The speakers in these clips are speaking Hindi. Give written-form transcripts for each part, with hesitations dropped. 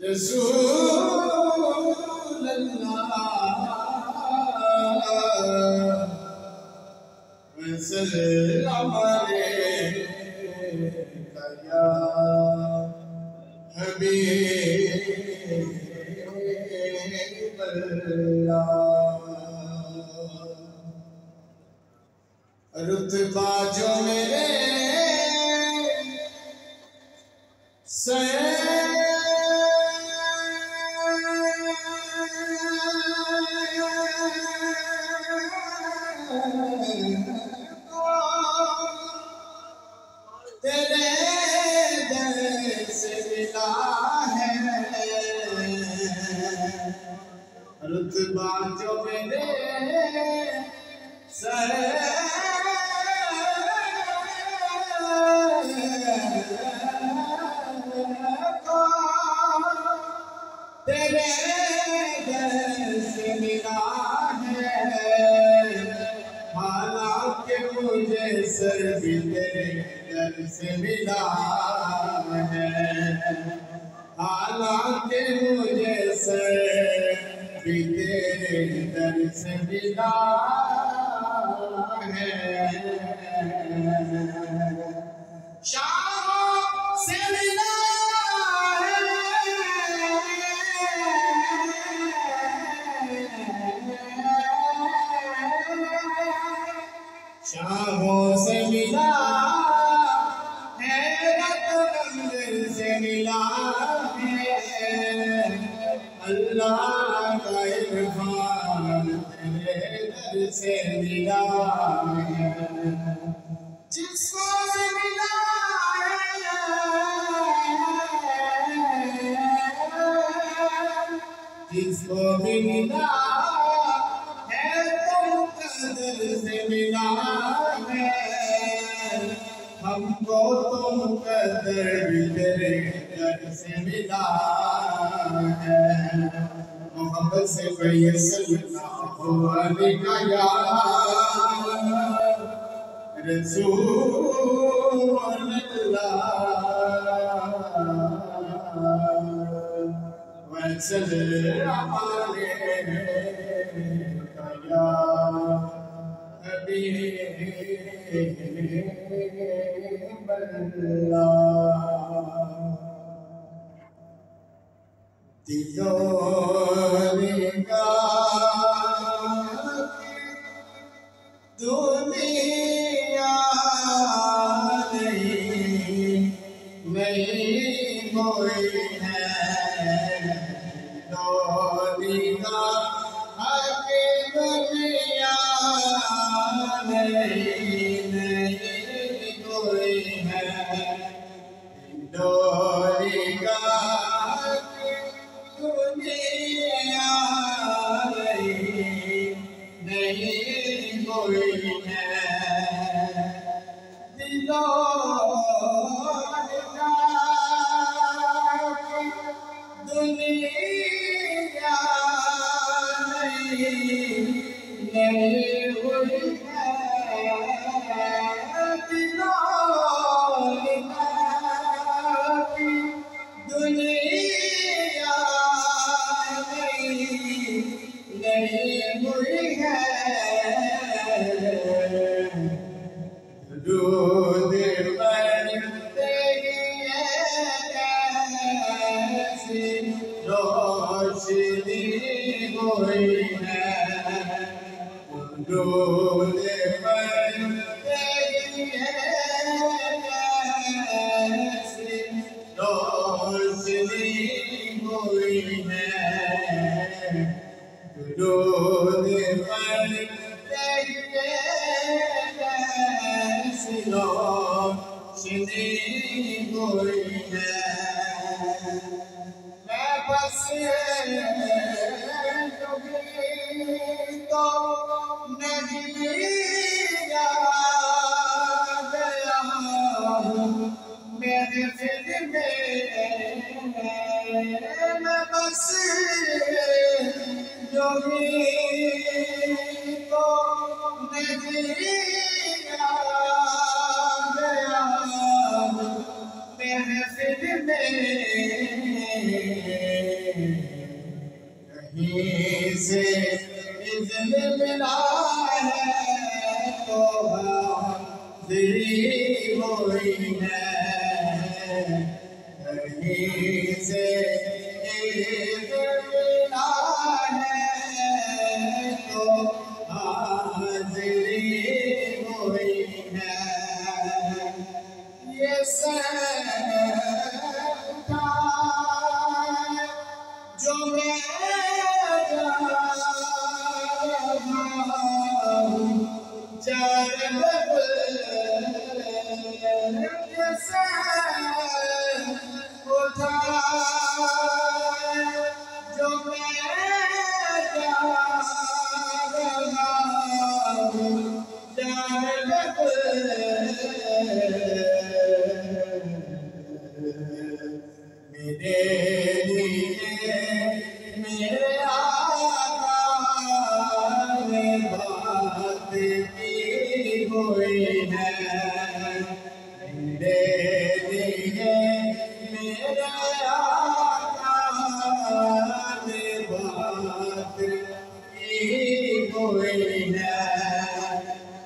रसूल अल्लाह वसल्लम अलैका या हबीब अल्लाह। रुतबा जो मेरे तेरे दर से मिला है। रुतबा जो मेरे तेरे दर से मिला है। हालांकि मुझे सर भी तेरे दर से मिला है। हालांकि मुझे सर भी तेरे दर से मिला है। शाम से मिला शाहों से मिला है, रत्न से मिला है। अल्लाह का इरफान तेरे दर से मिला है। जिसको भी मिला है, जिसको भी मिला है तो कदर से मिला है। हमको तो कदर भी तेरे दर से मिला है। मोहब्बत से भैया सल्लल्लाहु अलैहि या रसूल अल्लाह वसल्लम अलैका या हबीब अल्लाह। दुनिया नहीं कोई है। दुनिया नहीं कोई है। दुनिया नहीं कोई है। दुनिया नहीं कोई है। दुनिया नहीं हुई है। दूध पर तेरी ऐसी रोशनी हुई है। दूध पर तेरी ऐसी रोशनी हुई है। दूध पर तेरी ऐसी रोशनी हुई है। मैं बस तो नहीं याद मेरे दिल में। मैं बस जो भी तो नहीं याद हाज़िरी हुई है, कहीं से मिला है तो हाज़िरी हुई है। ये सदा जो मैं उठा जो मेरे लिए मेरे आका ने बात की हुई है, मेरे लिए मेरे आका ने बात की हुई है।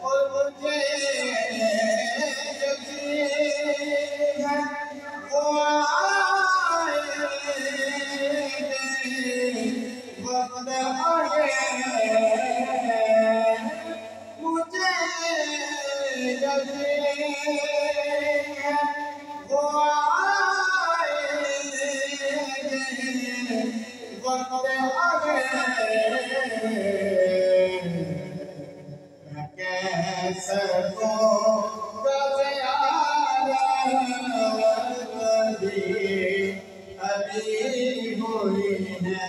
और मुझे यकीन है वो आएंगे वक्त आएंगे, मुझे यकीन है वो आएंगे वक्त आएंगे। कैसे अभी हुई है,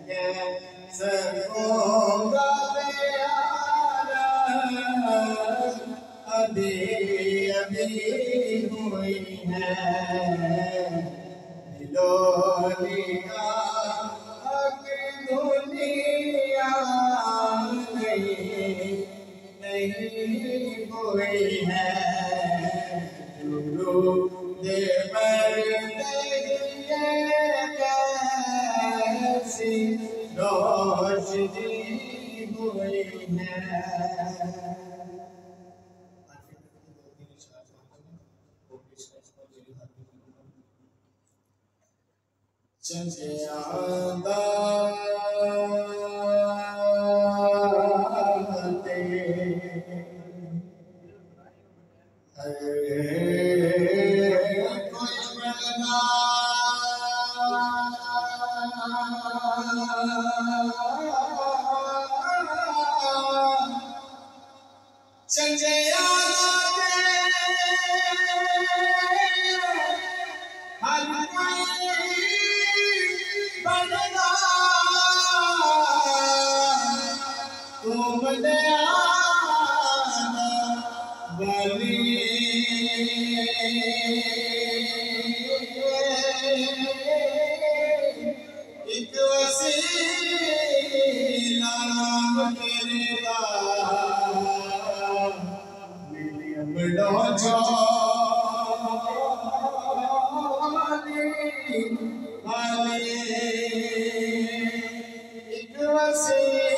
कैसे अभी अभी हुई है। दिलोनिया दुनिया नहीं हुई है, दे कैसी रोशनी हुई है। चंदियादा एक वसीला तेरा विलियम एक वसीला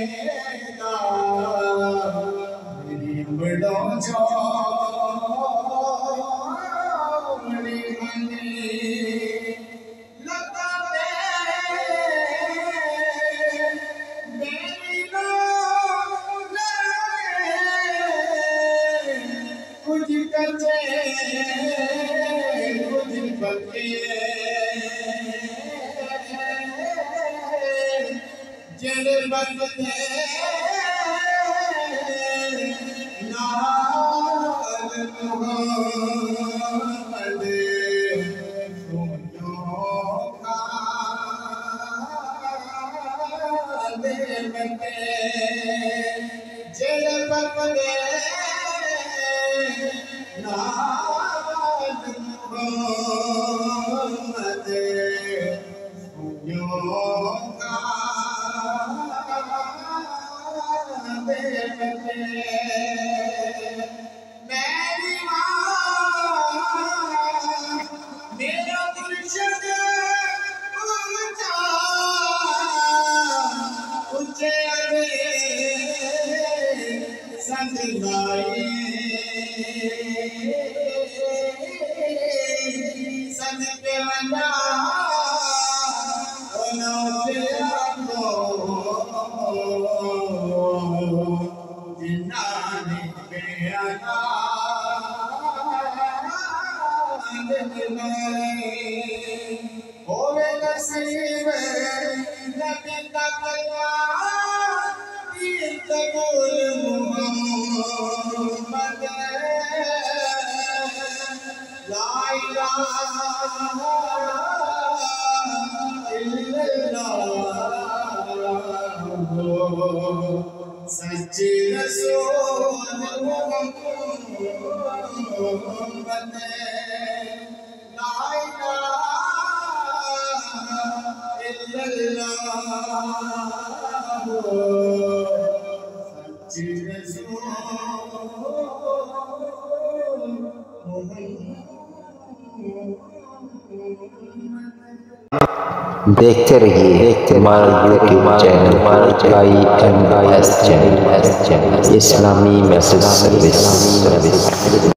नाम तेरा विलियम सच्चे रसूल मोहम्मद ला इलाहा इल्लल्लाह सच्चे रसूल देखते रहिए हमारा यूट्यूब चैनल IMS चैनल इस्लामी मैसेज सर्विस।